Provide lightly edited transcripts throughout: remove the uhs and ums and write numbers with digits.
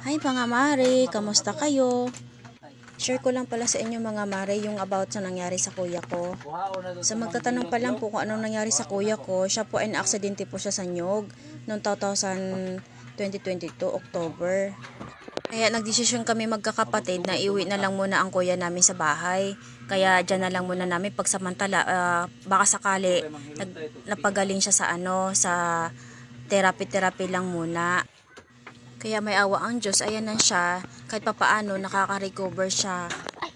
Hi mga mare, kamusta kayo? Share ko lang pala sa inyo mga mare yung about sa nangyari sa kuya ko. Sa magtatanong pa lang po kung anong nangyari sa kuya ko, siya po ay na-aksidente po siya sa Nyog noong 2022 October. Kaya nagdesisyon kami magkakapatid na iuwi na lang muna ang kuya namin sa bahay. Kaya dyan na lang muna namin pagsamantala, baka sakali napagaling siya sa therapy lang muna. Kaya may awa ang Diyos, ayan na siya, kahit papaano nakaka-recover siya.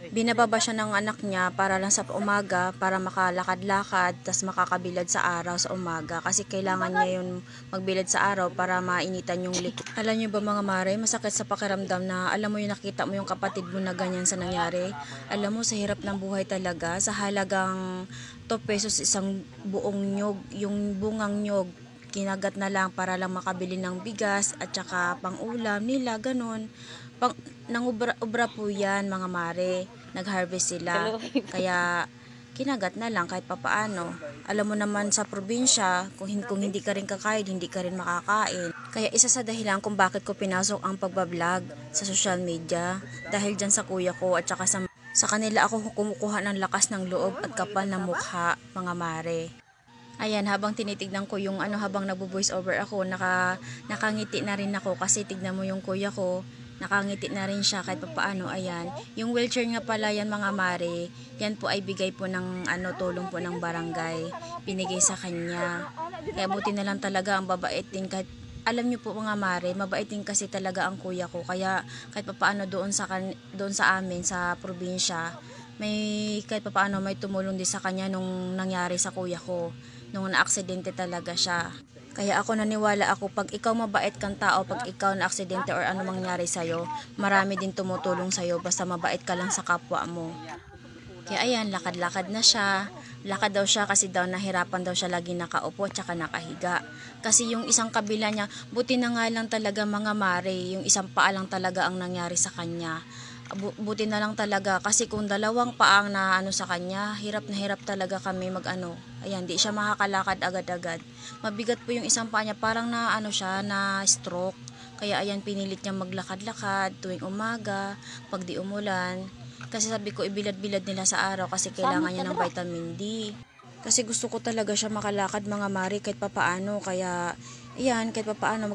Binababa siya ng anak niya para lang sa umaga, para makalakad-lakad, tas makakabilad sa araw sa umaga. Kasi kailangan niya yung magbilad sa araw para mainitan yung likod. Alam niyo ba mga mare, masakit sa pakiramdam na alam mo yung nakita mo yung kapatid mo na ganyan sa nangyari. Alam mo, sa hirap ng buhay talaga, sa halagang 2 pesos isang buong nyog, yung bungang nyog, kinagat na lang para lang makabili ng bigas at saka pang-ulam nila, ganun. Nangubra po yan mga mare, nag-harvest sila, kaya kinagat na lang kahit papaano. Alam mo naman sa probinsya, kung hindi ka rin kakain, hindi ka rin makakain. Kaya isa sa dahilan kung bakit ko pinasok ang pagbablog sa social media, dahil dyan sa kuya ko at saka sa kanila ako kumukuha ng lakas ng loob at kapal ng mukha mga mare. Ayan, habang tinitignan ko yung habang nagbo-voice over ako, nakangiti na rin ako kasi tignan mo yung kuya ko, nakangiti na rin siya kahit papaano. Ayan, yung wheelchair nga pala yan mga mare, yan po ay bigay po ng tulong po ng barangay, binigay sa kanya. Kaya buti na lang talaga ang babait din, kahit alam niyo po mga mare, mabait din kasi talaga ang kuya ko. Kaya kahit papaano doon sa amin sa probinsya, kahit papaano may tumulong din sa kanya nung nangyari sa kuya ko, nung na-aksidente talaga siya. Kaya ako naniwala ako, pag ikaw mabait kang tao, pag ikaw na-aksidente or ano mangyari sa'yo, marami din tumutulong sa'yo basta mabait ka lang sa kapwa mo. Kaya ayan, lakad-lakad na siya. Lakad daw siya kasi daw nahirapan daw siya lagi nakaupo at saka nakahiga. Kasi yung isang kabila niya, buti na nga lang talaga mga mare, yung isang paa lang talaga ang nangyari sa kanya. Buti na lang talaga kasi kung dalawang paang na sa kanya, hirap na hirap talaga kami ayan, di siya makakalakad agad-agad. Mabigat po yung isang paa niya, parang siya na stroke. Kaya ayan, pinilit niya maglakad-lakad tuwing umaga, pag di umulan. Kasi sabi ko, ibilad-bilad nila sa araw kasi kailangan niya ng vitamin D. Kasi gusto ko talaga siya makalakad mga mari kahit papaano. Kaya ayan, kahit papaano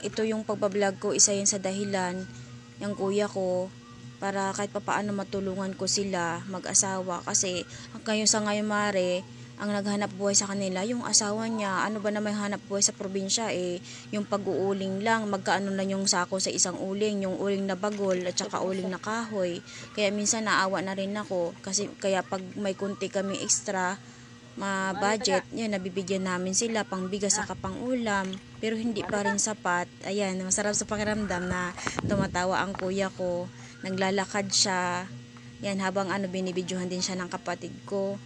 ito yung pagbablog ko, isa yun sa dahilan, yung kuya ko, para kahit papaano matulungan ko sila mag-asawa. Kasi sa ngayon mare, ang naghanap buhay sa kanila yung asawa niya. Ano ba naman hanap buhay sa probinsya, yung pag-uuling lang, magkaano lang yung sako sa isang uling, yung uling na bagol at saka uling na kahoy. Kaya minsan naawa na rin ako kasi kaya pag may kunti kami extra budget, yun, nabibigyan namin sila pang bigas saka pang ulam, pero hindi pa rin sapat. Ayan, masarap sa pakiramdam na tumatawa ang kuya ko, naglalakad siya, yan, habang binibidyohan din siya ng kapatid ko.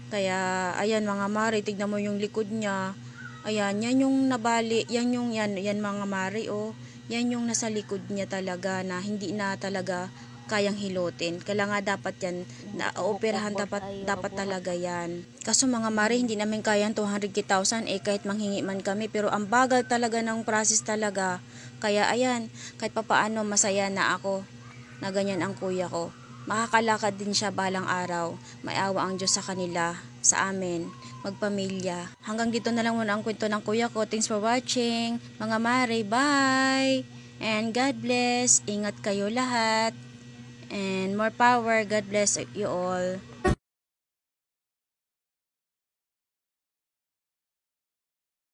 Kaya ayan mga mare, tignan mo yung likod niya, ayan, yan yung nabali, yan mga mare, yan yung nasa likod niya talaga, na hindi na talaga kayang hilutin. Kailangan dapat yan, na-operahan dapat talaga yan. Kaso mga mare, hindi namin kayang 200,000 kahit manghingi man kami, pero ang bagal talaga ng process talaga. Kaya ayan, kahit papaano masaya na ako na ganyan ang kuya ko. Makakalakad din siya balang araw. May awa ang Diyos sa kanila, sa amin, magpamilya. Hanggang dito na lang muna ang kwento ng kuya ko. Thanks for watching. Mga mare, bye! And God bless. Ingat kayo lahat. And more power. God bless you all.